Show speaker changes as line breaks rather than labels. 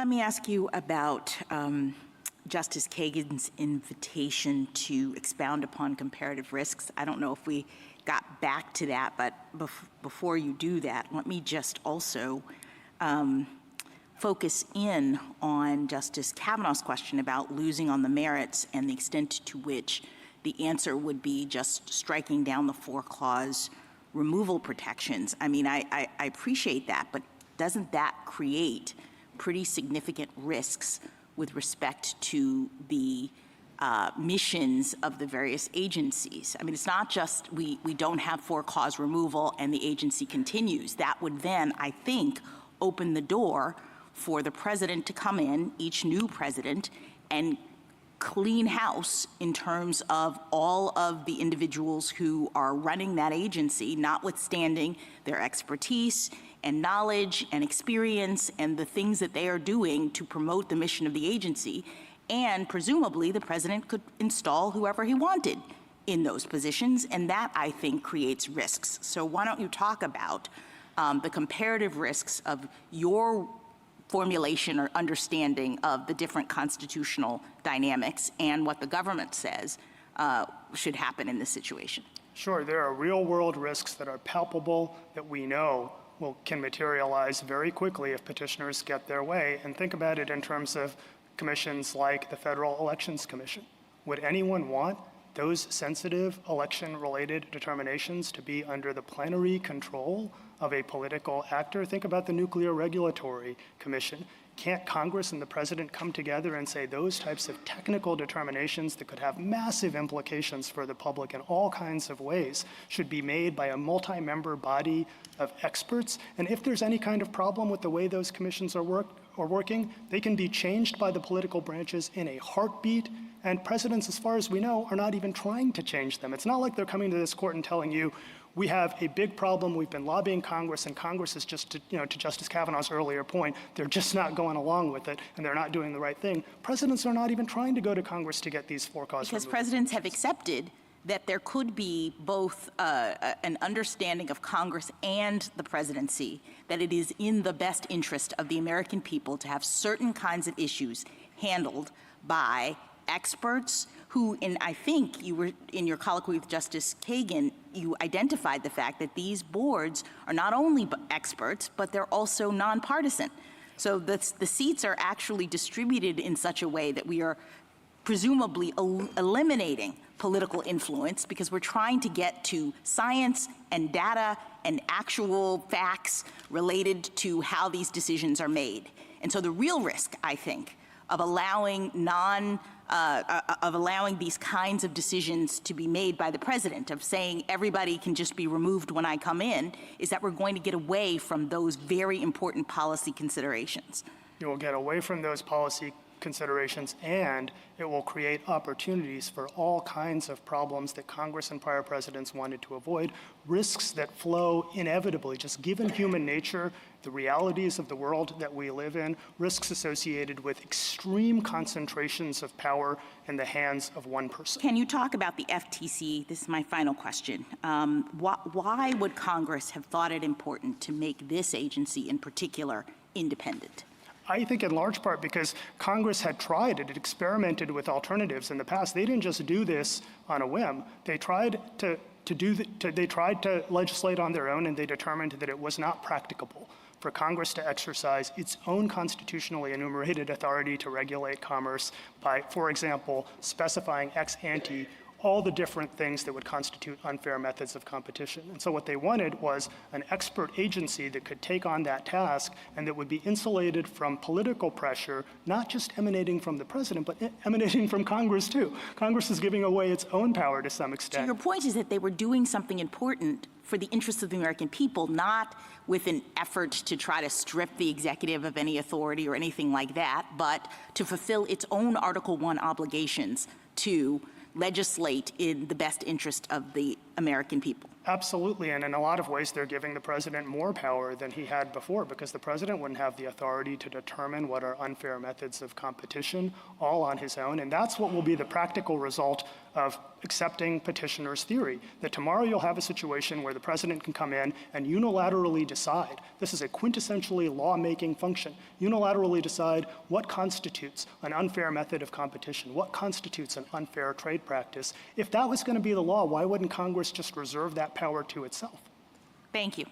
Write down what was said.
Let me ask you about Justice Kagan's invitation to expound upon comparative risks. I don't know if we got back to that, but before you do that, let me just also focus in on Justice Kavanaugh's question about losing on the merits and the extent to which the answer would be just striking down the 4-clause removal protections. I mean, I appreciate that, but doesn't that create pretty significant risks with respect to the missions of the various agencies? I mean, it's not just we don't have 4-clause removal and the agency continues. That would then, I think, open the door for the president to come in, each new president, and clean house in terms of all of the individuals who are running that agency, notwithstanding their expertise and knowledge and experience and the things that they are doing to promote the mission of the agency. And presumably the president could install whoever he wanted in those positions, and that, I think, creates risks. So why don't you talk about the comparative risks of your formulation or understanding of the different constitutional dynamics and what the government says should happen in this situation?
Sure, there are real-world risks that are palpable that we know can materialize very quickly if petitioners get their way. And think about it in terms of commissions like the Federal Elections Commission. Would anyone want those sensitive election-related determinations to be under the plenary control of a political actor? Think about the Nuclear Regulatory Commission. Can't Congress and the president come together and say those types of technical determinations that could have massive implications for the public in all kinds of ways should be made by a multi-member body of experts? And if there's any kind of problem with the way those commissions are working, they can be changed by the political branches in a heartbeat. And presidents, as far as we know, are not even trying to change them. It's not like they're coming to this court and telling you, we have a big problem, we've been lobbying Congress, and Congress is just, to Justice Kavanaugh's earlier point, they're just not going along with it, and they're not doing the right thing. Presidents are not even trying to go to Congress to get these 4-clause
because presidents have accepted that there could be both an understanding of Congress and the presidency that it is in the best interest of the American people to have certain kinds of issues handled by experts who, and I think you were, in your colloquy with Justice Kagan, you identified the fact that these boards are not only experts, but they're also nonpartisan. So the seats are actually distributed in such a way that we are presumably eliminating political influence because we're trying to get to science and data and actual facts related to how these decisions are made. And so the real risk, I think, of allowing these kinds of decisions to be made by the president, of saying everybody can just be removed when I come in, is that we're going to get away from those very important policy considerations.
You will get away from those policy considerations, and it will create opportunities for all kinds of problems that Congress and prior presidents wanted to avoid, risks that flow inevitably, just given human nature, the realities of the world that we live in, risks associated with extreme concentrations of power in the hands of one person.
Can you talk about the FTC? This is my final question. Why would Congress have thought it important to make this agency in particular independent?
I think in large part because Congress had tried it. It experimented with alternatives in the past. They didn't just do this on a whim. They tried to legislate on their own, and they determined that it was not practicable for Congress to exercise its own constitutionally enumerated authority to regulate commerce by, for example, specifying ex ante all the different things that would constitute unfair methods of competition. And so what they wanted was an expert agency that could take on that task and that would be insulated from political pressure, not just emanating from the president, but emanating from Congress too. Congress is giving away its own power to some extent.
So your point is that they were doing something important for the interests of the American people, not with an effort to try to strip the executive of any authority or anything like that, but to fulfill its own Article I obligations to legislate in the best interest of the American people.
Absolutely, and in a lot of ways they're giving the president more power than he had before, because the president wouldn't have the authority to determine what are unfair methods of competition all on his own, and that's what will be the practical result of accepting petitioner's theory, that tomorrow you'll have a situation where the president can come in and unilaterally decide, this is a quintessentially lawmaking function, unilaterally decide what constitutes an unfair method of competition, what constitutes an unfair trade practice. If that was going to be the law, why wouldn't Congress just reserve that power to itself?
Thank you.